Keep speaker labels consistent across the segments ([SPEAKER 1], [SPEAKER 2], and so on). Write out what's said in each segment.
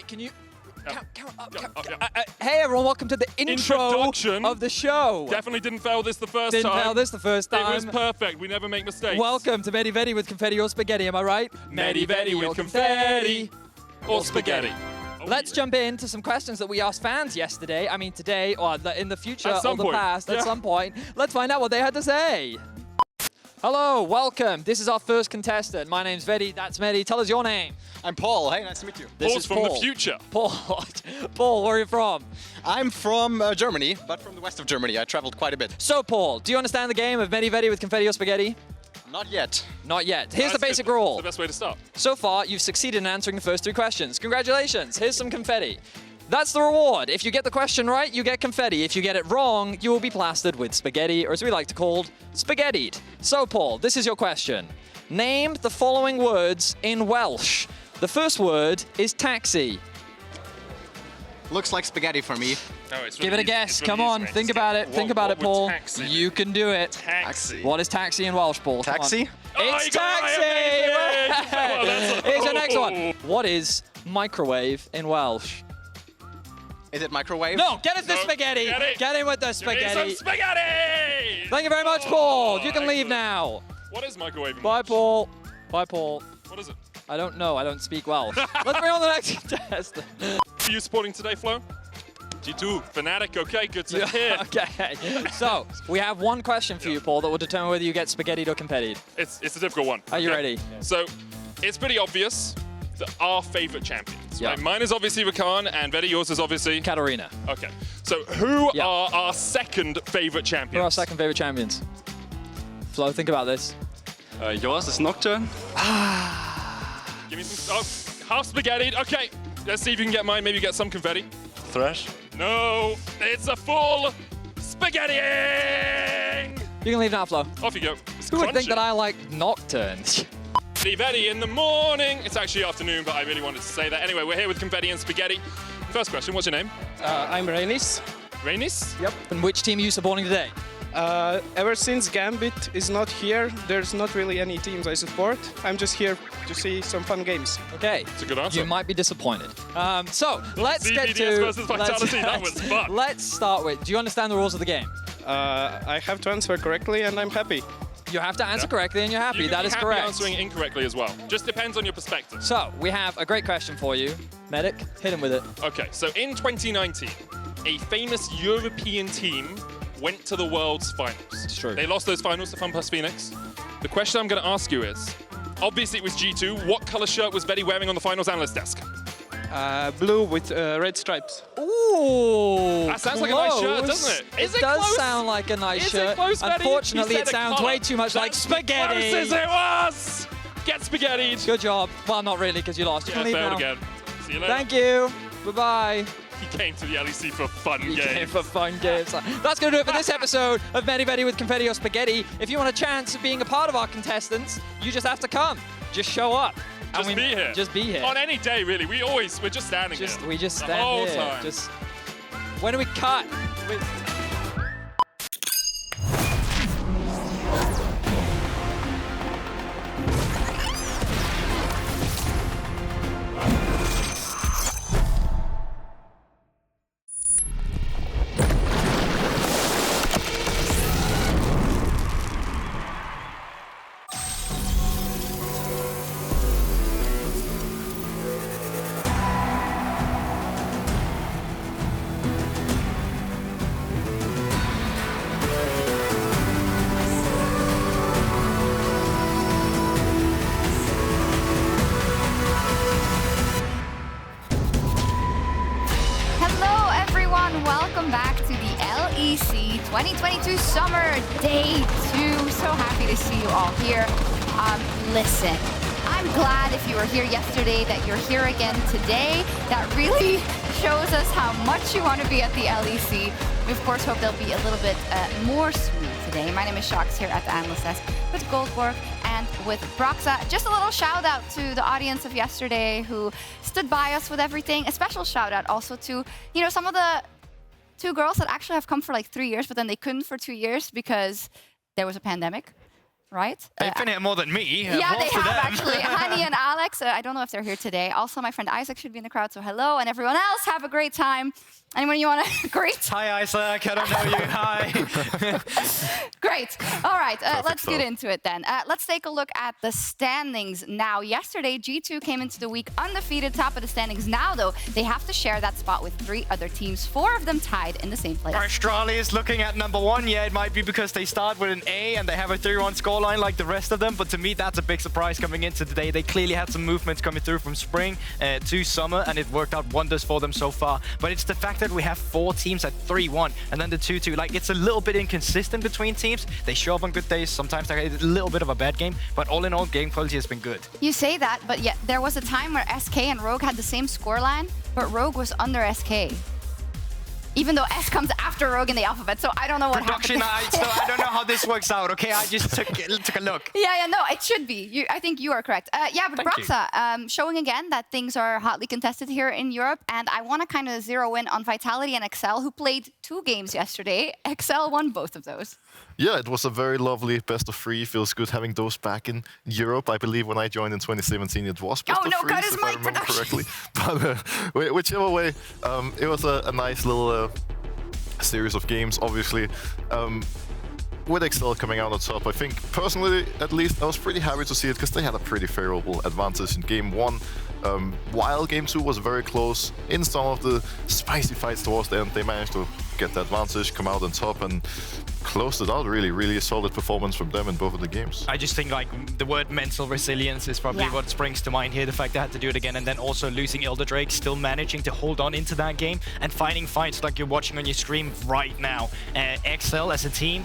[SPEAKER 1] can you...
[SPEAKER 2] Okay.
[SPEAKER 1] Hey everyone, welcome to the intro of the show.
[SPEAKER 2] Definitely didn't fail this the first time.
[SPEAKER 1] Didn't fail this the first time.
[SPEAKER 2] It was perfect. We never make mistakes.
[SPEAKER 1] Welcome to Medi with confetti or spaghetti, am I right?
[SPEAKER 2] Medi with confetti or spaghetti.
[SPEAKER 1] Let's jump into some questions that we asked fans yesterday. I mean today, or in the future,
[SPEAKER 2] at some
[SPEAKER 1] or the
[SPEAKER 2] point.
[SPEAKER 1] past, at some point. Let's find out what they had to say. Hello, welcome. This is our first contestant. My name's Vedi, that's Medi. Tell us your name.
[SPEAKER 3] I'm Paul. Hey, nice to meet you.
[SPEAKER 1] This
[SPEAKER 2] Paul's
[SPEAKER 1] is
[SPEAKER 2] from
[SPEAKER 1] Paul.
[SPEAKER 2] the future.
[SPEAKER 1] Paul, where are you from?
[SPEAKER 3] I'm from Germany, but from the west of Germany. I traveled quite a bit.
[SPEAKER 1] So, Paul, do you understand the game of Medi with confetti or spaghetti?
[SPEAKER 3] Not yet.
[SPEAKER 1] Not yet. Here's the
[SPEAKER 2] That's
[SPEAKER 1] basic
[SPEAKER 2] good.
[SPEAKER 1] rule.
[SPEAKER 2] The best way to start.
[SPEAKER 1] So far, you've succeeded in answering the first 3 questions. Congratulations. Here's some confetti. That's the reward. If you get the question right, you get confetti. If you get it wrong, you will be plastered with spaghetti, or as we like to call, spaghettied. So, Paul, this is your question. Name the following words in Welsh. The first word is taxi.
[SPEAKER 3] Looks like spaghetti for me.
[SPEAKER 2] Oh, it's
[SPEAKER 1] Give
[SPEAKER 2] really
[SPEAKER 1] it a
[SPEAKER 2] easy.
[SPEAKER 1] guess.
[SPEAKER 2] It's really
[SPEAKER 1] Come
[SPEAKER 2] easy,
[SPEAKER 1] on.
[SPEAKER 2] mate.
[SPEAKER 1] Think about it. Think about it,
[SPEAKER 2] would
[SPEAKER 1] Paul.
[SPEAKER 2] taxi be?
[SPEAKER 1] You can do it.
[SPEAKER 2] Taxi.
[SPEAKER 1] What is taxi in Welsh, Paul? Come on.
[SPEAKER 3] Taxi?
[SPEAKER 2] Oh,
[SPEAKER 1] It's
[SPEAKER 2] you got it right, amazing. Well, that's-
[SPEAKER 1] Here's your next one. What is microwave in Welsh?
[SPEAKER 3] Is it microwave?
[SPEAKER 1] No, get us the
[SPEAKER 2] No,
[SPEAKER 1] spaghetti. Get in with the
[SPEAKER 2] Give me
[SPEAKER 1] spaghetti.
[SPEAKER 2] some spaghetti!
[SPEAKER 1] Thank you very much, Paul.
[SPEAKER 2] Oh,
[SPEAKER 1] You can leave
[SPEAKER 2] excellent.
[SPEAKER 1] now.
[SPEAKER 2] What is microwave in
[SPEAKER 1] Bye,
[SPEAKER 2] Welsh?
[SPEAKER 1] Paul. Bye, Paul.
[SPEAKER 2] What is it?
[SPEAKER 1] I don't know. I don't speak Welsh. Let's bring on the next contestant.
[SPEAKER 2] Who are you supporting today, Flo? G2. Fnatic, okay, good to hear.
[SPEAKER 1] Okay. So, we have one question for you, Paul, that will determine whether you get spaghettied or confettied.
[SPEAKER 2] It's a difficult one.
[SPEAKER 1] Are you
[SPEAKER 2] Okay.
[SPEAKER 1] ready?
[SPEAKER 2] So, it's pretty obvious that our favorite champions.
[SPEAKER 1] Yeah.
[SPEAKER 2] Right? Mine is obviously Rakan, and Vedi, yours is obviously...
[SPEAKER 1] Katarina.
[SPEAKER 2] Okay. So, who
[SPEAKER 1] Yeah.
[SPEAKER 2] are our second favorite champions?
[SPEAKER 1] Who are our second favorite champions? Flo, think about this.
[SPEAKER 4] Yours is Nocturne.
[SPEAKER 2] Give me some... Oh, half spaghetti. Okay. Let's see if you can get mine. Maybe get some confetti.
[SPEAKER 4] Thresh.
[SPEAKER 2] No, it's a full spaghetti.
[SPEAKER 1] You can leave now, Flo.
[SPEAKER 2] Off you go. It's
[SPEAKER 1] Who would think
[SPEAKER 2] crunchy.
[SPEAKER 1] that I like nocturnes?
[SPEAKER 2] Confetti in the morning. It's actually afternoon, but I really wanted to say that. Anyway, we're here with confetti and spaghetti. First question, what's your name?
[SPEAKER 5] I'm Rainis.
[SPEAKER 2] Rainis?
[SPEAKER 5] Yep.
[SPEAKER 1] And which team are you supporting today?
[SPEAKER 5] Ever since Gambit is not here, there's not really any teams I support. I'm just here to see some fun games.
[SPEAKER 1] Okay.
[SPEAKER 2] It's a good answer.
[SPEAKER 1] You might be disappointed. So, let's get
[SPEAKER 2] CBDS
[SPEAKER 1] to...
[SPEAKER 2] versus Vitality, that was fun.
[SPEAKER 1] Let's start with, do you understand the rules of the game?
[SPEAKER 5] I have to answer correctly and I'm happy.
[SPEAKER 1] You have to answer correctly and you're happy.
[SPEAKER 2] You can
[SPEAKER 1] That
[SPEAKER 2] be
[SPEAKER 1] is
[SPEAKER 2] happy
[SPEAKER 1] correct.
[SPEAKER 2] answering incorrectly as well. Just depends on your perspective.
[SPEAKER 1] So, we have a great question for you. Medic, hit him with it.
[SPEAKER 2] Okay, so in 2019, a famous European team went to the World's Finals.
[SPEAKER 1] It's true.
[SPEAKER 2] They lost those finals to FunPlus Phoenix. The question I'm going to ask you is, obviously it was G2, what color shirt was Vedi wearing on the finals analyst desk?
[SPEAKER 5] Blue with red stripes.
[SPEAKER 1] Ooh,
[SPEAKER 2] That sounds like a nice shirt,
[SPEAKER 1] close.
[SPEAKER 2] doesn't it? Is it
[SPEAKER 1] does
[SPEAKER 2] close?
[SPEAKER 1] sound like a nice
[SPEAKER 2] Is it
[SPEAKER 1] shirt.
[SPEAKER 2] close, Vedi?
[SPEAKER 1] Unfortunately,
[SPEAKER 2] You
[SPEAKER 1] it
[SPEAKER 2] said a
[SPEAKER 1] sounds
[SPEAKER 2] colour.
[SPEAKER 1] way too much like
[SPEAKER 2] That's
[SPEAKER 1] spaghetti.
[SPEAKER 2] Close as it was! Get spaghetti!
[SPEAKER 1] Good job. Well, not really, because you lost. You
[SPEAKER 2] Yeah,
[SPEAKER 1] can leave
[SPEAKER 2] failed
[SPEAKER 1] now.
[SPEAKER 2] again. See you later.
[SPEAKER 1] Thank you. Bye-bye.
[SPEAKER 2] He came to the LEC for fun
[SPEAKER 1] You
[SPEAKER 2] games.
[SPEAKER 1] came for fun games. That's going to do it for this episode of Medi with confetti or spaghetti. If you want a chance of being a part of our contestants, you just have to come. Just show up.
[SPEAKER 2] Just be here.
[SPEAKER 1] Just be here.
[SPEAKER 2] On any day, really. We're just standing here.
[SPEAKER 1] We just
[SPEAKER 2] the
[SPEAKER 1] stand
[SPEAKER 2] whole
[SPEAKER 1] here.
[SPEAKER 2] time.
[SPEAKER 1] Just when do we cut?
[SPEAKER 6] Hello everyone, welcome back to the LEC 2022 Summer Day 2. So happy to see you all here. Listen, I'm glad if you were here yesterday that you're here again today. That really shows us how much you want to be at the LEC. We of course hope they'll be a little bit more smooth today. My name is Shox here at the Analyst Desk with Goldborg and with Broxa. Just a little shout out to the audience of yesterday who stood by us with everything. A special shout out also to, you know, some of the 2 girls that actually have come for like 3 years, but then they couldn't for 2 years because there was a pandemic. right?
[SPEAKER 7] They've been here more than me.
[SPEAKER 6] Yeah, they
[SPEAKER 7] Balls to
[SPEAKER 6] have
[SPEAKER 7] them.
[SPEAKER 6] actually. Hani and Alex, I don't know if they're here today. Also, my friend Isaac should be in the crowd, so hello. And everyone else, have a great time. Anyone you want to greet?
[SPEAKER 7] Hi, Isaac. I don't know you. Hi.
[SPEAKER 6] Great. All right, let's get into it then. Let's take a look at the standings now. Yesterday, G2 came into the week undefeated, top of the standings. Now, though, they have to share that spot with 3 other teams, 4 of them tied in the same place.
[SPEAKER 7] Australia is looking at #1. Yeah, it might be because they start with an A and they have a 3-1 scoreline like the rest of them. But to me, that's a big surprise coming into today. They clearly had some movements coming through from spring to summer, and it worked out wonders for them so far. But it's the fact that we have 4 teams at 3-1 and then the 2-2. Like, it's a little bit inconsistent between teams. They show up on good days. Sometimes they had a little bit of a bad game. But all in all, game quality has been good.
[SPEAKER 6] You say that, but yet there was a time where SK and Rogue had the same scoreline, but Rogue was under SK. Even though S comes after Rogue in the alphabet, so I don't know what
[SPEAKER 7] Production,
[SPEAKER 6] happened.
[SPEAKER 7] I don't know how this works out, okay? I just took a look.
[SPEAKER 6] Yeah, no, it should be. I think you are correct. Yeah, but Broxa, showing again that things are hotly contested here in Europe, and I want to kind of zero in on Vitality and Excel, who played 2 games yesterday. Excel won both of those.
[SPEAKER 8] Yeah, it was a very lovely best of 3. Feels good having those back in Europe. I believe when I joined in 2017, it was best of 3,
[SPEAKER 6] cut his
[SPEAKER 8] if I
[SPEAKER 6] mic,
[SPEAKER 8] remember
[SPEAKER 6] production.
[SPEAKER 8] correctly. But whichever way, it was a nice little series of games, obviously. With Excel coming out on top, I think, personally, at least, I was pretty happy to see it because they had a pretty favorable advantage in Game 1. While Game 2 was very close, in some of the spicy fights towards the end, they managed to get the advantage, come out on top, and closed it out. Really a solid performance from them in both of the games.
[SPEAKER 7] I just think like the word mental resilience is probably what springs to mind here. The fact they had to do it again, and then also losing Elder Drake, still managing to hold on into that game and finding fights like you're watching on your stream right now. Excel as a team,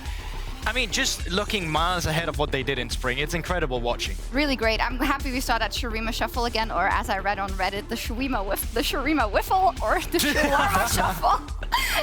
[SPEAKER 7] I mean, just looking miles ahead of what they did in spring. It's incredible watching.
[SPEAKER 6] Really great. I'm happy we saw that Shurima shuffle again, or as I read on Reddit, the Shurima whiffle, or the Shawarma shuffle.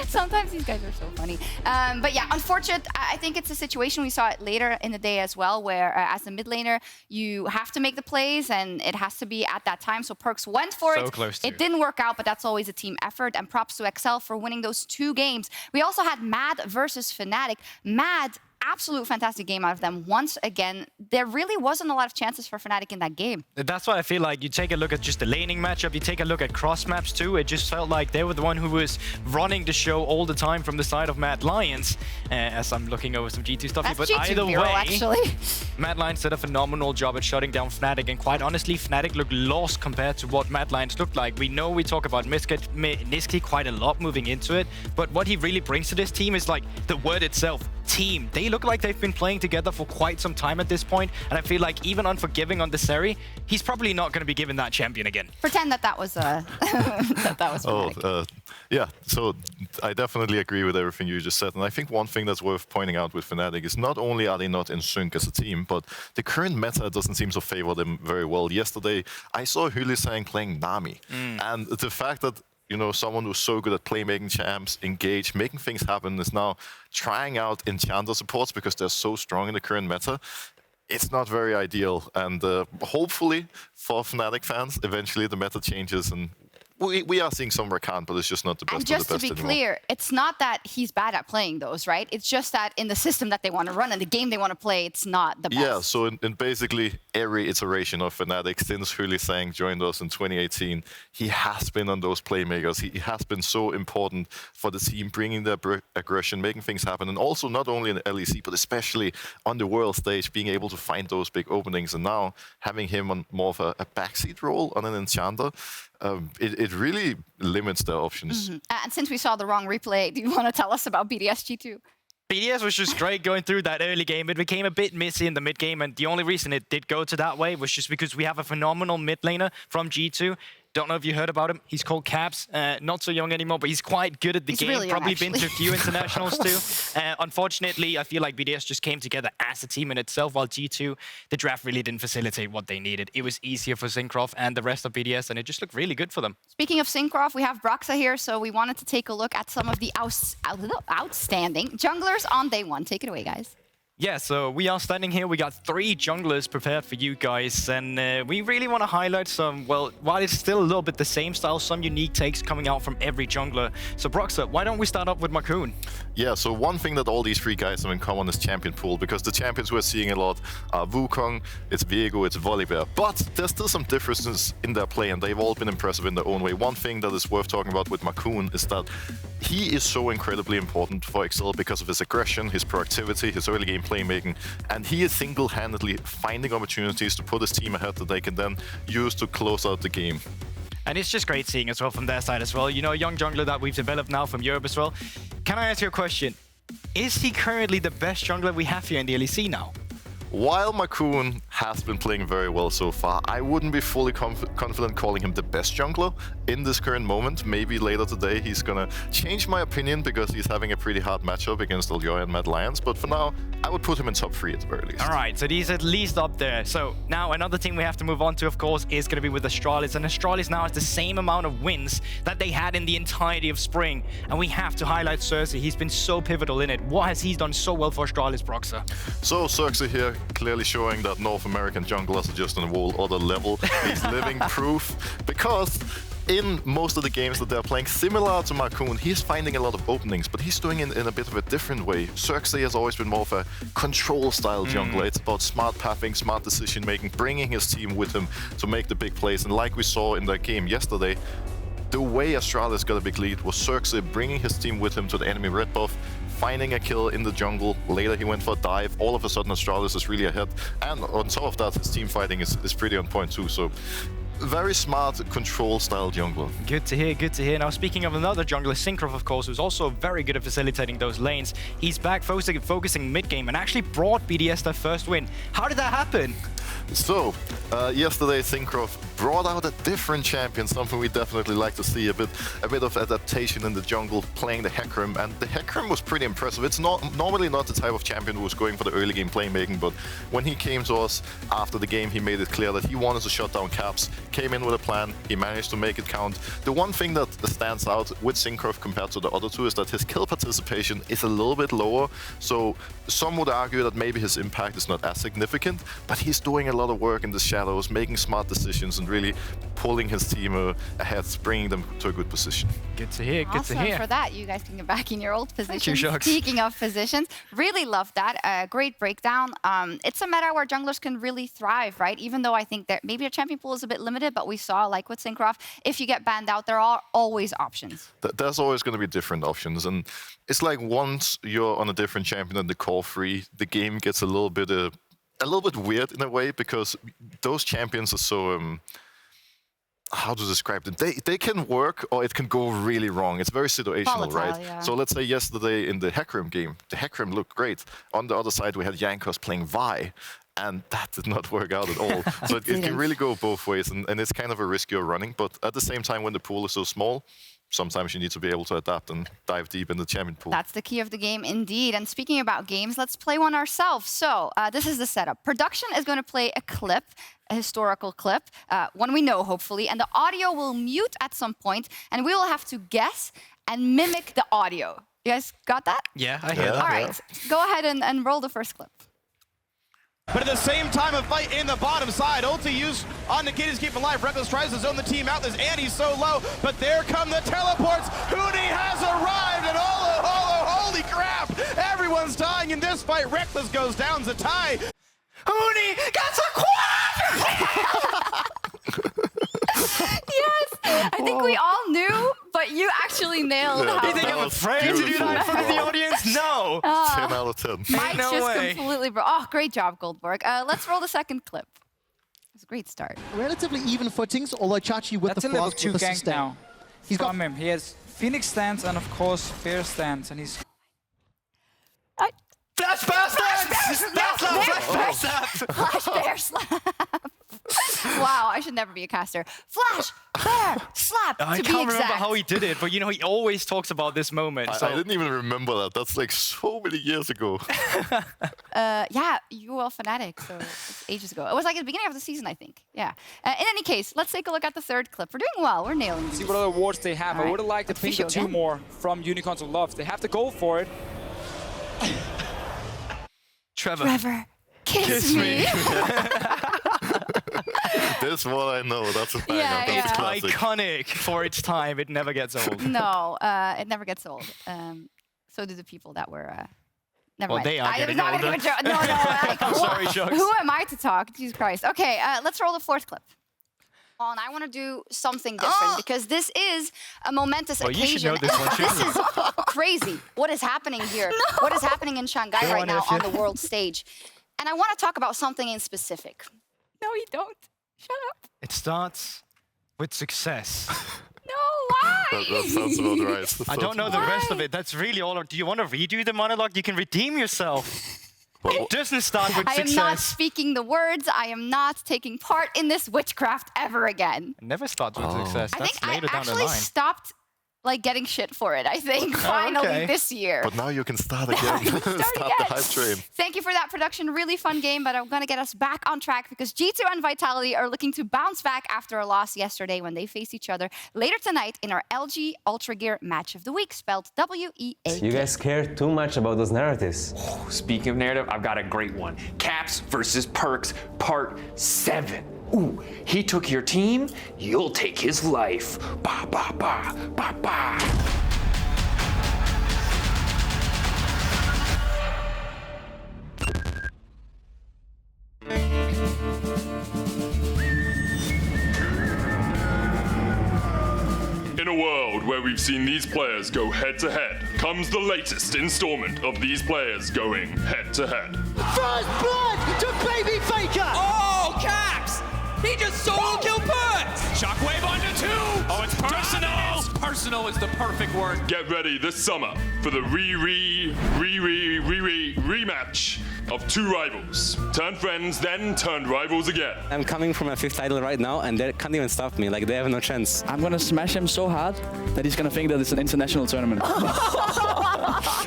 [SPEAKER 6] Sometimes these guys are so funny. But yeah, unfortunate. I think it's a situation we saw it later in the day as well, where as a mid laner, you have to make the plays, and it has to be at that time. So Perkz went for it.
[SPEAKER 7] Close to.
[SPEAKER 6] It didn't work out, but that's always a team effort. And props to Excel for winning those 2 games. We also had Mad versus Fnatic. Mad, absolute fantastic game out of them. Once again, there really wasn't a lot of chances for Fnatic in that game.
[SPEAKER 7] That's why I feel like you take a look at just the laning matchup, you take a look at cross maps too. It just felt like they were the one who was running the show all the time from the side of Mad Lions. As I'm looking over some G2 stuff here, but
[SPEAKER 6] G2
[SPEAKER 7] either
[SPEAKER 6] Bureau,
[SPEAKER 7] way,
[SPEAKER 6] actually.
[SPEAKER 7] Mad Lions did a phenomenal job at shutting down Fnatic, and quite honestly, Fnatic looked lost compared to what Mad Lions looked like. We know we talk about Niski quite a lot moving into it, but what he really brings to this team is like the word itself, team. They look like they've been playing together for quite some time at this point, and I feel like even unforgiving on the Seri, he's probably not going to be given that champion again.
[SPEAKER 6] Pretend that was that was Fnatic.
[SPEAKER 8] Yeah, so I definitely agree with everything you just said, and I think one thing that's worth pointing out with Fnatic is not only are they not in sync as a team, but the current meta doesn't seem to favor them very well. Yesterday, I saw Hylissang playing Nami, and the fact that someone who's so good at playmaking champs, engage, making things happen, is now trying out Enchanter supports because they're so strong in the current meta. It's not very ideal, and hopefully for Fnatic fans, eventually the meta changes and we are seeing some Rakan, but it's just not the best.
[SPEAKER 6] And just to be clear, it's not that he's bad at playing those, right? It's just that in the system that they want to run and the game they want to play, it's not the best.
[SPEAKER 8] Yeah, so in basically every iteration of Fnatic since Hylissang joined us in 2018, he has been on those playmakers. He has been so important for the team, bringing the aggression, making things happen, and also not only in the LEC, but especially on the world stage, being able to find those big openings. And now having him on more of a backseat role on an Enchanter, it really limits their options.
[SPEAKER 6] And since we saw the wrong replay, do you want to tell us about BDS G2?
[SPEAKER 7] BDS was just great going through that early game. It became a bit messy in the mid game, and the only reason it did go to that way was just because we have a phenomenal mid laner from G2. Don't know if you heard about him. He's called Caps. Not so young anymore, but he's quite good at the game.
[SPEAKER 6] Really young,
[SPEAKER 7] probably been to a few internationals too. Unfortunately, I feel like BDS just came together as a team in itself, while G2, the draft really didn't facilitate what they needed. It was easier for Syncroft and the rest of BDS, and it just looked really good for them.
[SPEAKER 6] Speaking of Syncroft, we have Broxa here, so we wanted to take a look at some of the outstanding junglers on day 1. Take it away, guys.
[SPEAKER 7] Yeah, so we are standing here. We got 3 junglers prepared for you guys, and we really want to highlight some, well, while it's still a little bit the same style, some unique takes coming out from every jungler. So Broxer, why don't we start up with Makoon?
[SPEAKER 8] Yeah, so one thing that all these 3 guys have in common is champion pool, because the champions we're seeing a lot are Wukong, it's Viego, it's Volibear. But there's still some differences in their play, and they've all been impressive in their own way. One thing that is worth talking about with Makoon is that he is so incredibly important for Excel because of his aggression, his proactivity, his early game playmaking, and he is single-handedly finding opportunities to put his team ahead that they can then use to close out the game.
[SPEAKER 7] And it's just great seeing as well from their side as well. You know, a young jungler that we've developed now from Europe as well. Can I ask you a question? Is he currently the best jungler we have here in the LEC now?
[SPEAKER 8] While Makoon has been playing very well so far, I wouldn't be fully confident calling him the best jungler in this current moment. Maybe later today he's gonna change my opinion because he's having a pretty hard matchup against Eljoy and Mad Lions, but for now, I would put him in top 3 at the very least.
[SPEAKER 7] All right, so he's at least up there. So now another team we have to move on to, of course, is going to be with Astralis, and Astralis now has the same amount of wins that they had in the entirety of spring, and we have to highlight Cersei. He's been so pivotal in it. What has he done so well for Astralis, Broxer?
[SPEAKER 8] So Cersei here clearly showing that North American junglers are just on a whole other level. He's living proof, because in most of the games that they're playing, similar to Makoon, he's finding a lot of openings, but he's doing it in a bit of a different way. Cersei has always been more of a control-style jungler. It's about smart pathing, smart decision-making, bringing his team with him to make the big plays. And like we saw in that game yesterday, the way Astralis got a big lead was Cersei bringing his team with him to the enemy red buff, finding a kill in the jungle. Later he went for a dive. All of a sudden Astralis is really ahead. And on top of that, his team fighting is pretty on point too. So very smart control-style jungler.
[SPEAKER 7] Good to hear, good to hear. Now, speaking of another jungler, Syncroft, of course, who's also very good at facilitating those lanes. He's back focusing mid-game and actually brought BDS their first win. How did that happen?
[SPEAKER 8] So, yesterday Syncroft brought out a different champion, something we definitely like to see, a bit of adaptation in the jungle, playing the Hecarim, and the Hecarim was pretty impressive. It's normally not the type of champion who was going for the early game playmaking, but when he came to us after the game, he made it clear that he wanted to shut down Caps, came in with a plan, he managed to make it count. The one thing that stands out with Syncroft compared to the other 2 is that his kill participation is a little bit lower, so some would argue that maybe his impact is not as significant, but he's doing a lot of work in the shadows, making smart decisions and really pulling his team ahead, bringing them to a good position.
[SPEAKER 7] Good to hear, good to hear.
[SPEAKER 6] For that, you guys can get back in your old positions.
[SPEAKER 7] Shucks.
[SPEAKER 6] Speaking of positions, really love that. Great breakdown. It's a meta where junglers can really thrive, right? Even though I think that maybe a champion pool is a bit limited, but we saw, like with Syncroft, if you get banned out, there are always options.
[SPEAKER 8] There's always going to be different options, and it's like once you're on a different champion than the core 3, the game gets a little bit weird in a way, because those champions are so how to describe them? They can work or it can go really wrong. It's very situational,
[SPEAKER 6] Volatile,
[SPEAKER 8] right?
[SPEAKER 6] Yeah.
[SPEAKER 8] So let's say yesterday in the Hecarim game, the Hecarim looked great. On the other side, we had Jankos playing Vi, and that did not work out at all. So it can really go both ways, and it's kind of a risk you're running. But at the same time, when the pool is so small, sometimes you need to be able to adapt and dive deep in the champion pool.
[SPEAKER 6] That's the key of the game, indeed. And speaking about games, let's play one ourselves. So this is the setup. Production is going to play a clip, a historical clip, one we know, hopefully, and the audio will mute at some point, and we will have to guess and mimic the audio. You guys got that?
[SPEAKER 7] Yeah, I hear that.
[SPEAKER 6] All right, go ahead and roll the first clip.
[SPEAKER 9] But at the same time, a fight in the bottom side. Ulti used on Nikita's keep alive. Reckless tries to zone the team out. This Annie's so low, but there come the teleports. Huni has arrived, and holy crap! Everyone's dying in this fight. Reckless goes down to tie. Huni gets a quad!
[SPEAKER 6] Yes, I think we all knew, but you actually nailed
[SPEAKER 8] Yeah,
[SPEAKER 6] how.
[SPEAKER 7] You think I'm afraid to do that in front of the audience? No.
[SPEAKER 8] 10 out of 10.
[SPEAKER 6] Mike
[SPEAKER 7] no
[SPEAKER 6] just
[SPEAKER 7] way.
[SPEAKER 6] completely broke. Oh, great job, Goldberg. Let's roll the second clip. It was a great start.
[SPEAKER 10] Relatively even footings, although Chachi with
[SPEAKER 11] That's
[SPEAKER 10] the
[SPEAKER 11] a level
[SPEAKER 10] flask
[SPEAKER 11] 2
[SPEAKER 10] with the
[SPEAKER 11] gank
[SPEAKER 10] sustain.
[SPEAKER 11] now.
[SPEAKER 10] He's got
[SPEAKER 11] From him. He has Phoenix stance and of course Fear stance, and he's
[SPEAKER 7] Flash bear stance! That's not flash bear stance!
[SPEAKER 6] Flash bear slap. Wow, I should never be a caster. Flash bear slap.
[SPEAKER 7] I
[SPEAKER 6] to be
[SPEAKER 7] can't remember
[SPEAKER 6] exact.
[SPEAKER 7] how he did it, but you know, he always talks about this moment.
[SPEAKER 8] I didn't even remember that. That's like so many years ago.
[SPEAKER 6] Yeah, you were a fanatic, so it's ages ago. It was like at the beginning of the season, I think. Yeah. In any case, let's take a look at the third clip. We're doing well. We're nailing these.
[SPEAKER 11] see what other awards they have.
[SPEAKER 6] All
[SPEAKER 11] I
[SPEAKER 6] right,
[SPEAKER 11] would have liked to
[SPEAKER 6] let's
[SPEAKER 11] pick
[SPEAKER 6] show
[SPEAKER 11] the 2
[SPEAKER 6] them.
[SPEAKER 11] more from Unicorns of Love. They have to go for it.
[SPEAKER 6] Trevor, kiss me.
[SPEAKER 8] This one I know. That's a banger.
[SPEAKER 6] Yeah,
[SPEAKER 8] That's
[SPEAKER 6] yeah.
[SPEAKER 8] classic.
[SPEAKER 7] Iconic for its time. It never gets old.
[SPEAKER 6] No, it never gets old. So do the people that were. Never
[SPEAKER 7] Well,
[SPEAKER 6] mind.
[SPEAKER 7] they are
[SPEAKER 6] I am
[SPEAKER 7] getting
[SPEAKER 6] not
[SPEAKER 7] older.
[SPEAKER 6] even joke. No. Like,
[SPEAKER 7] Sorry, Shucks.
[SPEAKER 6] who am I to talk? Jesus Christ. Okay, let's roll the fourth clip. Oh, and I want to do something different because this is a momentous occasion.
[SPEAKER 7] You should know this one,
[SPEAKER 6] This is crazy. What is happening here? What is happening in Shanghai right now on the world stage? And I want to talk about something in specific. No, you don't. Shut up.
[SPEAKER 7] It starts with success.
[SPEAKER 6] No, why?
[SPEAKER 8] That sounds about right.
[SPEAKER 7] I don't know the rest of it. That's really all. Do you want to redo the monologue? You can redeem yourself. It doesn't start with
[SPEAKER 6] I am
[SPEAKER 7] success.
[SPEAKER 6] not speaking the words. I am not taking part in this witchcraft ever again.
[SPEAKER 7] It never starts with success.
[SPEAKER 6] I
[SPEAKER 7] That's
[SPEAKER 6] think I
[SPEAKER 7] later down the
[SPEAKER 6] actually
[SPEAKER 7] line.
[SPEAKER 6] stopped like getting shit for it, I think, finally this year.
[SPEAKER 8] But now you can start again. Start the hype train.
[SPEAKER 6] Thank you for that production. Really fun game, but I'm going to get us back on track because G2 and Vitality are looking to bounce back after a loss yesterday when they faced each other later tonight in our LG Ultra Gear Match of the Week, spelled W-E-A-K.
[SPEAKER 12] You guys care too much about those narratives.
[SPEAKER 13] Speaking of narrative, I've got a great one. Caps versus Perkz, Part 7. Ooh, he took your team, you'll take his life. Ba, ba, ba, ba, ba.
[SPEAKER 2] In a world where we've seen these players go head-to-head, comes the latest installment of these players going head-to-head.
[SPEAKER 10] First blood to Baby Faker!
[SPEAKER 1] Oh, Caps! He just solo killed Perkz!
[SPEAKER 2] Shockwave onto 2! Oh, it's personal!
[SPEAKER 1] Personal is the perfect word.
[SPEAKER 2] Get ready this summer for the rematch of two rivals. Turned friends, then turned rivals again.
[SPEAKER 12] I'm coming from my 5th title right now, and they can't even stop me. Like, they have no chance.
[SPEAKER 11] I'm gonna smash him so hard that he's gonna think that it's an international tournament.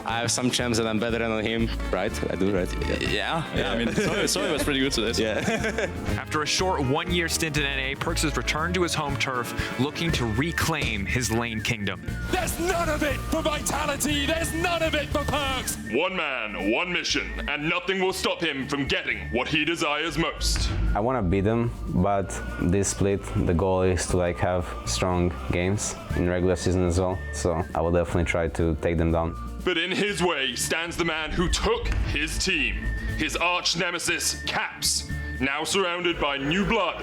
[SPEAKER 12] I have some champs that I'm better than him, right? I do, right?
[SPEAKER 11] Yeah, I mean, Soy was pretty good today.
[SPEAKER 12] Yeah.
[SPEAKER 14] After a short 1-year stint in NA, Perkz has returned to his home turf, looking to reclaim his lane kingdom.
[SPEAKER 2] There's none of it for Vitality! There's none of it for Perkz! One man, one mission, and nothing will stop him from getting what he desires most.
[SPEAKER 12] I want to beat them, but this split, the goal is to like have strong games in regular season as well. So I will definitely try to take them down.
[SPEAKER 2] But in his way stands the man who took his team, his arch nemesis, Caps, now surrounded by new blood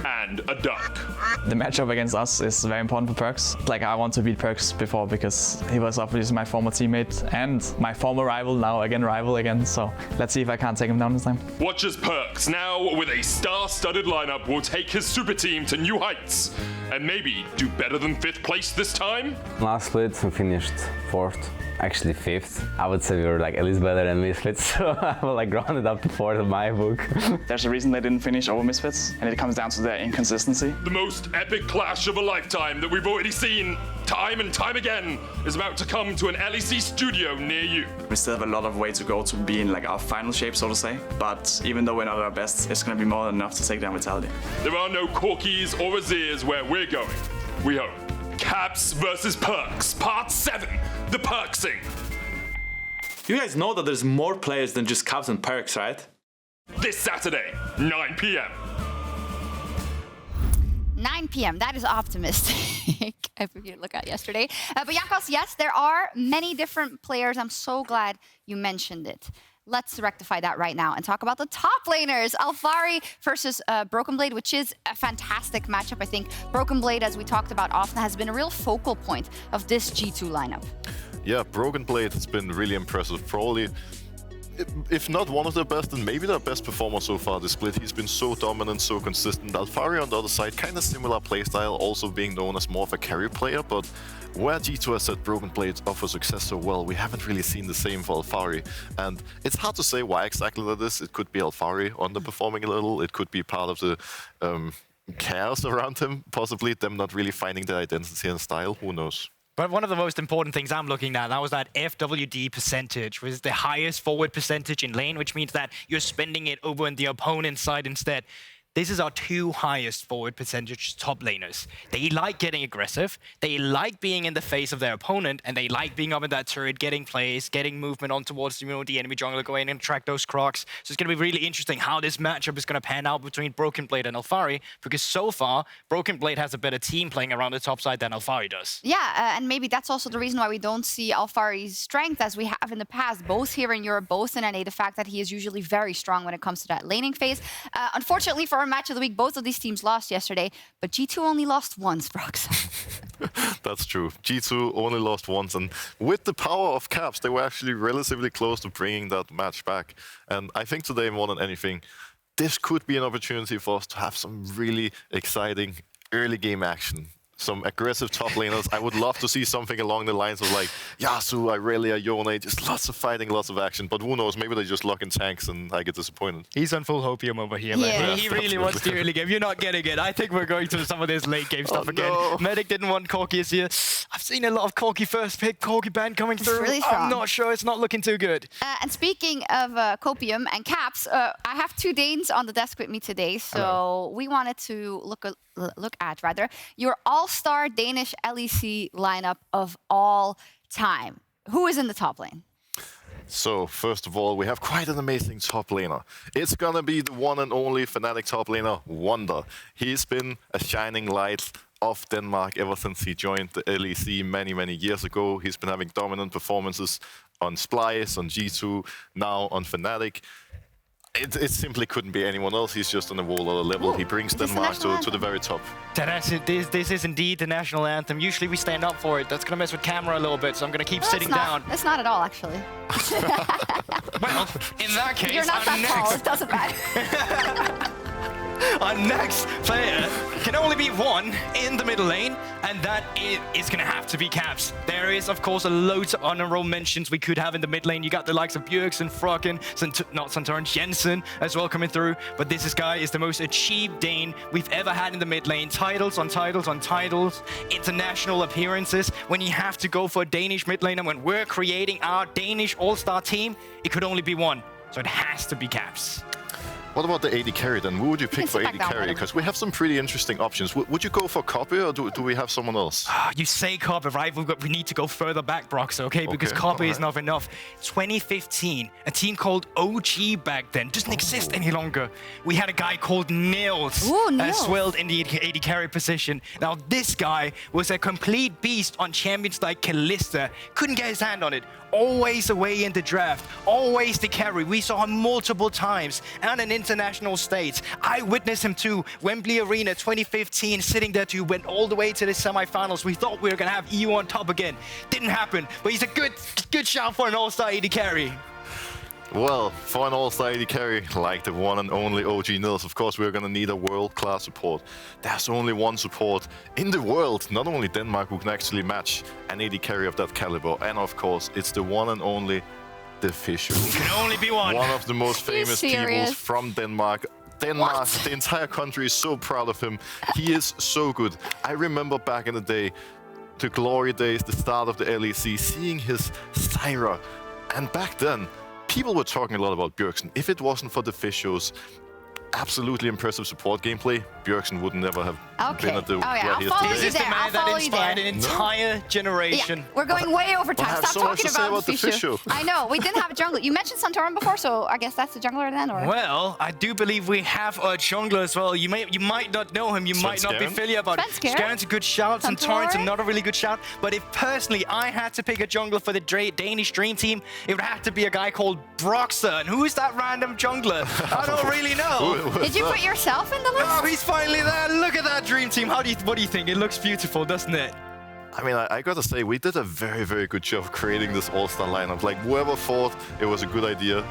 [SPEAKER 2] and a duck.
[SPEAKER 11] The matchup against us is very important for Perkz. Like, I want to beat Perkz before because he was obviously my former teammate and my former rival, now again rival again. So let's see if I can't take him down this time.
[SPEAKER 2] Watch as Perkz, now with a star-studded lineup, will take his super team to new heights and maybe do better than 5th place this time?
[SPEAKER 12] Last split, we finished 4th. Actually 5th. I would say we were like at least better than Misfits, so I will like round it up to 4th in my book.
[SPEAKER 11] There's a reason they didn't finish over Misfits, and it comes down to their inconsistency.
[SPEAKER 2] The most epic clash of a lifetime that we've already seen time and time again is about to come to an LEC studio near you.
[SPEAKER 15] We still have a lot of way to go to be in like our final shape, so to say. But even though we're not at our best, it's going to be more than enough to take down Vitality.
[SPEAKER 2] There are no Corkies or Azirs where we're going. We hope. Caps versus Perkz, Part 7, the Perkzing.
[SPEAKER 16] You guys know that there's more players than just Caps and Perkz, right?
[SPEAKER 2] This Saturday, 9 p.m.
[SPEAKER 6] 9 p.m. That is optimistic. I figured to look at yesterday. But Jankos, yes, there are many different players. I'm so glad you mentioned it. Let's rectify that right now and talk about the top laners. Alphari versus Broken Blade, which is a fantastic matchup. I think Broken Blade, as we talked about often, has been a real focal point of this G2 lineup.
[SPEAKER 8] Yeah, Broken Blade has been really impressive. Probably, if not one of the best, then maybe their best performer so far this split. He's been so dominant, so consistent. Alphari on the other side, kind of similar playstyle, also being known as more of a carry player, but where G2 has said Broken Blade offers success so well, we haven't really seen the same for Alphari. And it's hard to say why exactly that is. It could be Alphari underperforming a little, it could be part of the chaos around him, possibly them not really finding their identity and style, who knows.
[SPEAKER 7] But one of the most important things I'm looking at, that was that FWD percentage, was the highest forward percentage in lane, which means that you're spending it over on the opponent's side instead. this is our 2 highest forward percentage top laners. They like getting aggressive, they like being in the face of their opponent, and they like being up in that turret, getting plays, getting movement on towards the enemy jungler, going and track those crocs. So it's going to be really interesting how this matchup is going to pan out between Broken Blade and Alphari, because so far, Broken Blade has a better team playing around the top side than Alphari does.
[SPEAKER 6] Yeah, and maybe that's also the reason why we don't see Alphari's strength as we have in the past, both here in Europe, both in NA, the fact that he is usually very strong when it comes to that laning phase. Unfortunately, for our match of the week, both of these teams lost yesterday, but G2 only lost once, Brox.
[SPEAKER 8] That's true. G2 only lost once, and with the power of Caps, they were actually relatively close to bringing that match back. And I think today, more than anything, this could be an opportunity for us to have some really exciting early game action. Some aggressive top laners. I would love to see something along the lines of like Yasuo, Irelia, Yone, just lots of fighting, lots of action. But who knows, maybe they just lock in tanks and I get disappointed.
[SPEAKER 7] He's on full hopium over here, man.
[SPEAKER 6] Yeah.
[SPEAKER 7] He really wants the early game. You're not getting it. I think we're going to some of this late game stuff again.
[SPEAKER 8] No.
[SPEAKER 7] Medic didn't want Corki this year. I've seen a lot of Corki first pick, Corki ban coming through.
[SPEAKER 6] Really strong.
[SPEAKER 7] I'm not sure. It's not looking too good.
[SPEAKER 6] And speaking of copium and Caps, I have 2 Danes on the desk with me today, so we wanted to look at your all-star Danish LEC lineup of all time. Who is in the top lane?
[SPEAKER 8] So, first of all, we have quite an amazing top laner. It's gonna be the one and only Fnatic top laner, Wonder. He's been a shining light of Denmark ever since he joined the LEC many, many years ago. He's been having dominant performances on Splice, on G2, now on Fnatic. It simply couldn't be anyone else. He's just on a whole other level. He brings Denmark to the very top.
[SPEAKER 7] This is indeed the national anthem. Usually we stand up for it. That's going to mess with camera a little bit, so I'm going to keep sitting down.
[SPEAKER 6] It's not at all, actually.
[SPEAKER 7] Well, in that case,
[SPEAKER 6] You're not that tall. It doesn't matter.
[SPEAKER 7] Our next player can only be one in the middle lane, and that is going to have to be Caps. There is, of course, a loads of honorable mentions we could have in the mid lane. You got the likes of Bjergsen, Froggen, not Santorin, Jensen as well coming through. But this guy is the most achieved Dane we've ever had in the mid lane. Titles on titles on titles, international appearances. When you have to go for a Danish mid lane, and when we're creating our Danish all-star team, it could only be one. So it has to be Caps.
[SPEAKER 8] What about the AD carry then? Who would you pick for AD carry? Because we have some pretty interesting options. Would you go for Copy or do we have someone else?
[SPEAKER 7] You say Copy, right? We need to go further back, Brox, okay? Because Copy is not enough. 2015, a team called OG back then doesn't exist any longer. We had a guy called Nils as well in the AD carry position. Now, this guy was a complete beast on champions like Kalista. Couldn't get his hand on it. Always away in the draft, always the carry. We saw him multiple times on an international stage. I witnessed him too, Wembley Arena 2015, sitting there too, went all the way to the semifinals. We thought we were gonna have EU on top again. Didn't happen, but he's a good shout for an all-star AD carry.
[SPEAKER 8] Well, for an all-star AD carry, like the one and only OG Nils, of course, we're going to need a world-class support. There's only one support in the world, not only Denmark, who can actually match an AD carry of that caliber. And of course, it's the one and only the Fisher.
[SPEAKER 7] It can only be one.
[SPEAKER 8] One of the most famous people from Denmark. Denmark, the entire country is so proud of him. He is so good. I remember back in the day, the glory days, the start of the LEC, seeing his Syra. And back then, people were talking a lot about Bjergsen. If it wasn't for the Fisher's absolutely impressive support gameplay, Bjergsen would never have been at the
[SPEAKER 6] I'll follow you
[SPEAKER 7] This is the man that inspired an entire generation.
[SPEAKER 6] Yeah, we're going way over time. Stop
[SPEAKER 8] so much
[SPEAKER 6] talking
[SPEAKER 8] to say
[SPEAKER 6] about the Fisher. I know, we didn't have a jungler. You mentioned Santorin before, so I guess that's the jungler then, or?
[SPEAKER 7] Well, I do believe we have a jungler as well. You might not know him, you might not be familiar about it. Skaren's a good shout, Santorin's another really good shout. But if personally I had to pick a jungler for the Danish Dream Team, it would have to be a guy called Broxer. And who is that random jungler? I don't really know.
[SPEAKER 6] Did you put yourself in the list?
[SPEAKER 7] Oh, he's finally there. Look at that Dream Team. What do you think? It looks beautiful, doesn't it?
[SPEAKER 8] I mean, I gotta say, we did a very, very good job creating this all-star lineup. Like, whoever thought it was a good idea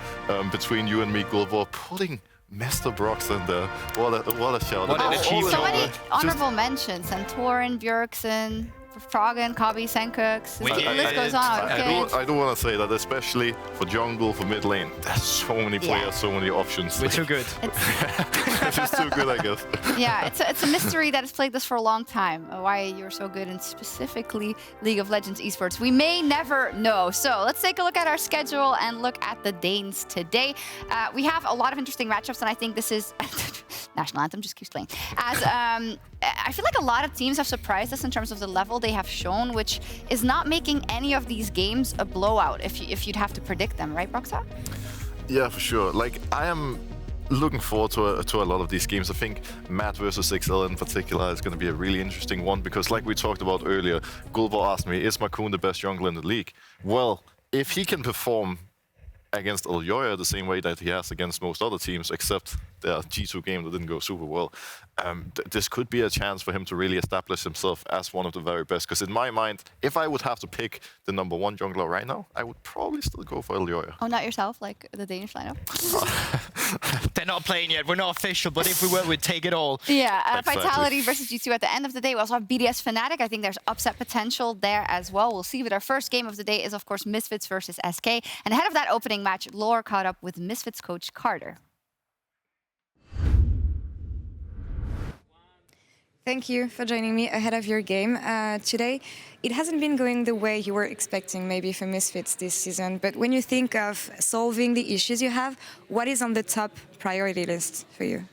[SPEAKER 8] between you and me, Gulvor, putting Mr. Brox in there. What a shout.
[SPEAKER 7] What an achievement.
[SPEAKER 6] So many honorable mentions. Santorin, Bjergsen. Froggen, Kobby, Senkux. The list goes on.
[SPEAKER 8] I do want to say that, especially for jungle, for mid lane, there's so many players, so many options.
[SPEAKER 7] We're too good.
[SPEAKER 8] It's just too good, I guess.
[SPEAKER 6] Yeah, it's a mystery that has plagued us for a long time. Why you're so good in specifically League of Legends esports. We may never know. So let's take a look at our schedule and look at the Danes today. We have a lot of interesting matchups, and I think this is national anthem just keeps playing. As I feel like a lot of teams have surprised us in terms of the level they have shown, which is not making any of these games a blowout if you'd have to predict them, right, Broxa?
[SPEAKER 8] Yeah, for sure. Like, I am looking forward to a lot of these games. I think Matt versus XL in particular is going to be a really interesting one because, like we talked about earlier, Gulbo asked me, is Makun the best jungler in the league? Well, if he can perform against Elyoya the same way that he has against most other teams, except the G2 game that didn't go super well, this could be a chance for him to really establish himself as one of the very best. Because in my mind, if I would have to pick the #1 jungler right now, I would probably still go for Elyoya.
[SPEAKER 6] Oh, not yourself, like the Danish lineup?
[SPEAKER 7] They're not playing yet. We're not official, but if we were, we'd take it all.
[SPEAKER 6] Yeah,
[SPEAKER 8] Exactly.
[SPEAKER 6] Vitality versus G2 at the end of the day. We also have BDS Fnatic. I think there's upset potential there as well. We'll see. But our first game of the day is, of course, Misfits versus SK. And ahead of that opening match, Lore caught up with Misfits coach Carter.
[SPEAKER 17] Thank you for joining me ahead of your game today. It hasn't been going the way you were expecting maybe for Misfits this season, but when you think of solving the issues you have, what is on the top priority list for you?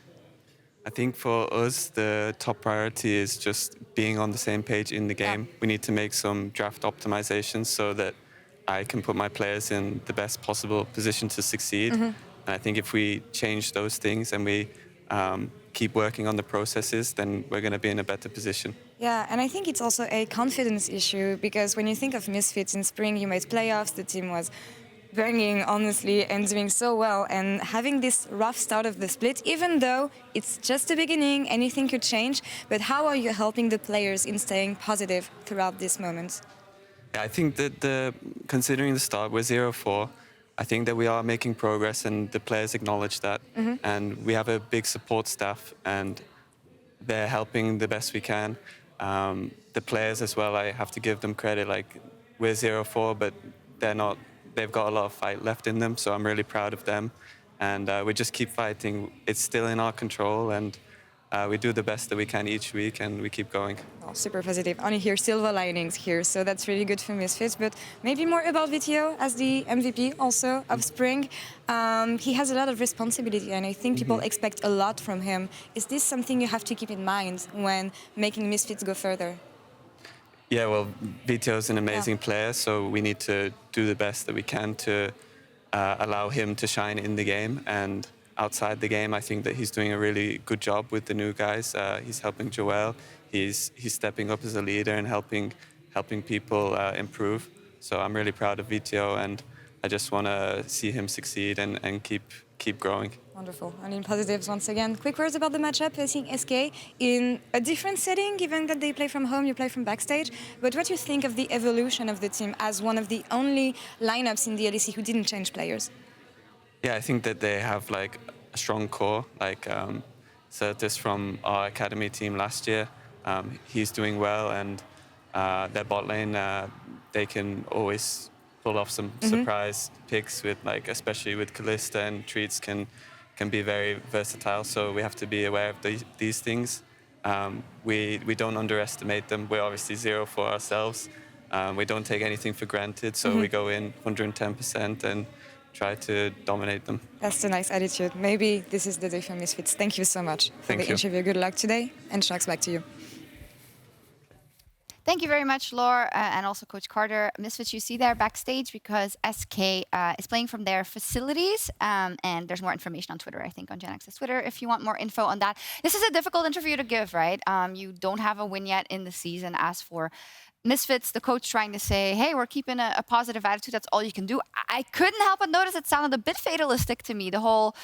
[SPEAKER 18] I think for us, the top priority is just being on the same page in the game. We need to make some draft optimizations so that I can put my players in the best possible position to succeed. And I think if we change those things and we keep working on the processes, then we're going to be in a better position.
[SPEAKER 17] Yeah, and I think it's also a confidence issue because when you think of Misfits in spring, you made playoffs, the team was banging, honestly, and doing so well. And having this rough start of the split, even though it's just the beginning, anything could change, but how are you helping the players in staying positive throughout this moment?
[SPEAKER 18] Yeah, I think that considering the start, we're 0-4. I think that we are making progress and the players acknowledge that. And we have a big support staff and they're helping the best we can. The players as well, I have to give them credit. Like, we're 0-4, but they've got a lot of fight left in them, so I'm really proud of them. And we just keep fighting. It's still in our control and we do the best that we can each week and we keep going.
[SPEAKER 17] Oh, super positive. Only hear silver linings here, so that's really good for Misfits. But maybe more about Vitio as the MVP also of spring. He has a lot of responsibility and I think people expect a lot from him. Is this something you have to keep in mind when making Misfits go further?
[SPEAKER 18] Yeah, well, Vitio is an amazing player, so we need to do the best that we can to allow him to shine in the game. And outside the game, I think that he's doing a really good job with the new guys. He's helping Joel. He's stepping up as a leader and helping people improve. So I'm really proud of Vitio, and I just want to see him succeed and keep growing.
[SPEAKER 17] Wonderful. And in positives once again. Quick words about the matchup facing SK in a different setting, given that they play from home, you play from backstage. But what do you think of the evolution of the team as one of the only lineups in the LEC who didn't change players?
[SPEAKER 18] Yeah, I think that they have like a strong core. Like Certis from our academy team last year, he's doing well, and their bot lane, they can always pull off some surprise picks with, like, especially with Kalista, and Treats can be very versatile. So we have to be aware of these things. We don't underestimate them. We're obviously 0 for ourselves. We don't take anything for granted, so we go in 110% and try to dominate them.
[SPEAKER 17] That's a nice attitude. Maybe this is the day for Misfits. Thank you so much for the interview. Good luck today. And Sharks, back to you.
[SPEAKER 6] Thank you very much, Lore, and also Coach Carter. Misfits, you see there backstage because SK is playing from their facilities, and there's more information on Twitter, I think, on GenX's Twitter, if you want more info on that. This is a difficult interview to give, right? You don't have a win yet in the season. As for Misfits, the coach trying to say, hey, we're keeping a positive attitude, that's all you can do. I couldn't help but notice it sounded a bit fatalistic to me, the whole,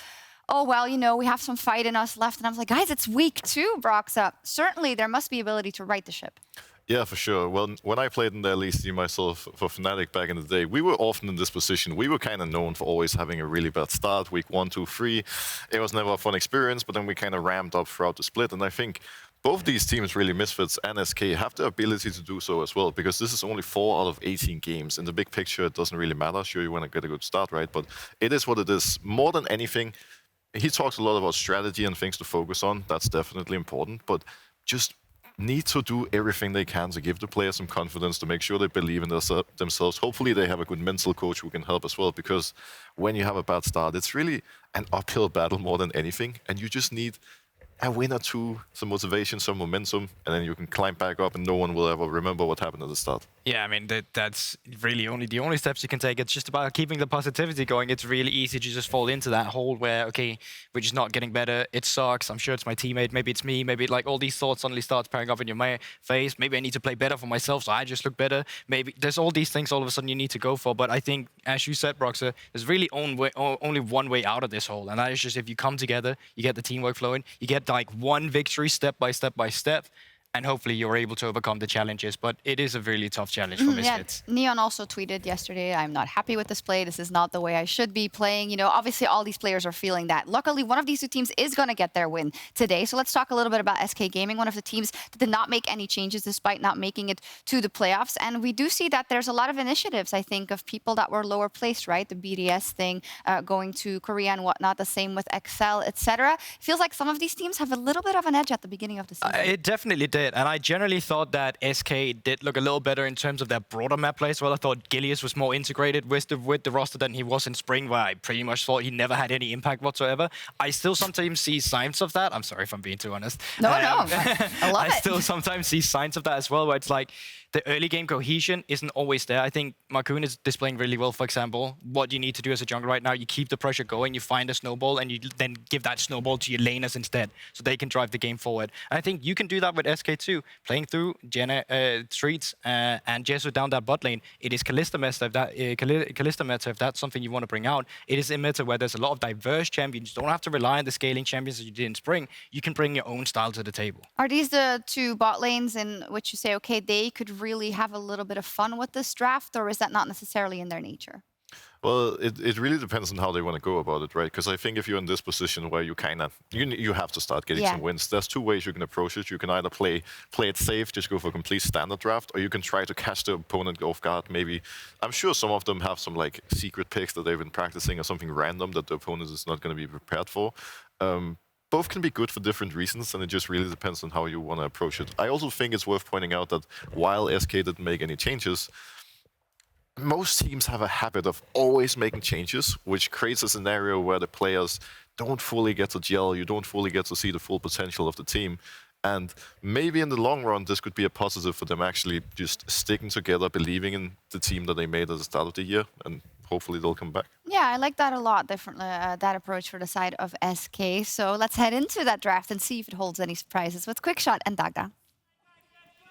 [SPEAKER 6] oh, well, you know, we have some fight in us left. And I was like, guys, it's week 2, Broxa. Certainly, there must be ability to right the ship.
[SPEAKER 8] Yeah, for sure. Well, when I played in the LEC myself for Fnatic back in the day, we were often in this position. We were kind of known for always having a really bad start, week 1, 2, 3. It was never a fun experience, but then we kind of ramped up throughout the split. And I think both these teams, really, Misfits and SK, have the ability to do so as well, because this is only 4 out of 18 games. In the big picture, it doesn't really matter. Sure, you want to get a good start, right? But it is what it is. More than anything, he talks a lot about strategy and things to focus on. That's definitely important, but just need to do everything they can to give the players some confidence, to make sure they believe in themselves. Hopefully they have a good mental coach who can help as well, because when you have a bad start, it's really an uphill battle more than anything, and you just need a win or two, some motivation, some momentum, and then you can climb back up and no one will ever remember what happened at the start.
[SPEAKER 7] Yeah, I mean, that's really the only steps you can take. It's just about keeping the positivity going. It's really easy to just fall into that hole where, okay, we're just not getting better. It sucks. I'm sure it's my teammate. Maybe it's me. Maybe like all these thoughts suddenly start pairing up in your face. Maybe I need to play better for myself, so I just look better. Maybe there's all these things all of a sudden you need to go for. But I think, as you said, Broxer, there's really only one way out of this hole. And that is just if you come together, you get the teamwork flowing, you get like one victory step by step by step, and hopefully you're able to overcome the challenges. But it is a really tough challenge for Misfits.
[SPEAKER 6] Yeah, Neon also tweeted yesterday, I'm not happy with this play. This is not the way I should be playing. You know, obviously all these players are feeling that. Luckily, one of these two teams is going to get their win today. So let's talk a little bit about SK Gaming, one of the teams that did not make any changes despite not making it to the playoffs. And we do see that there's a lot of initiatives, I think, of people that were lower placed, right? The BDS thing, going to Korea and whatnot, the same with Excel, etc. Feels like some of these teams have a little bit of an edge at the beginning of the season.
[SPEAKER 7] It definitely did. And I generally thought that SK did look a little better in terms of their broader map play as well. I thought Gilius was more integrated with the roster than he was in Spring, where I pretty much thought he never had any impact whatsoever. I still sometimes see signs of that. I'm sorry if I'm being too honest.
[SPEAKER 6] No, I love it.
[SPEAKER 7] I still sometimes see signs of that as well, where it's like the early game cohesion isn't always there. I think Markoon is displaying really well, for example. What you need to do as a jungler right now, you keep the pressure going, you find a snowball, and you then give that snowball to your laners instead, so they can drive the game forward. And I think you can do that with SK too. Playing through Streets and Jesu down that bot lane, it is Kalista meta, if that's something you want to bring out. It is a meta where there's a lot of diverse champions. You don't have to rely on the scaling champions that you did in Spring. You can bring your own style to the table.
[SPEAKER 6] Are these the two bot lanes in which you say, okay, they could really have a little bit of fun with this draft, or is that not necessarily in their nature?
[SPEAKER 8] Well, it really depends on how they want to go about it, right? Because I think if you're in this position where you kind of you have to start getting some wins, there's two ways you can approach it. You can either play it safe, just go for a complete standard draft, or you can try to catch the opponent off guard. Maybe I'm sure some of them have some like secret picks that they've been practicing or something random that the opponent is not going to be prepared for. Both can be good for different reasons, and it just really depends on how you want to approach it. I also think it's worth pointing out that while SK didn't make any changes, most teams have a habit of always making changes, which creates a scenario where the players don't fully get to gel, you don't fully get to see the full potential of the team. And maybe in the long run, this could be a positive for them actually just sticking together, believing in the team that they made at the start of the year, and hopefully they'll come back.
[SPEAKER 6] Yeah, I like that a lot, that approach for the side of SK. So let's head into that draft and see if it holds any surprises with Quickshot and Dagda.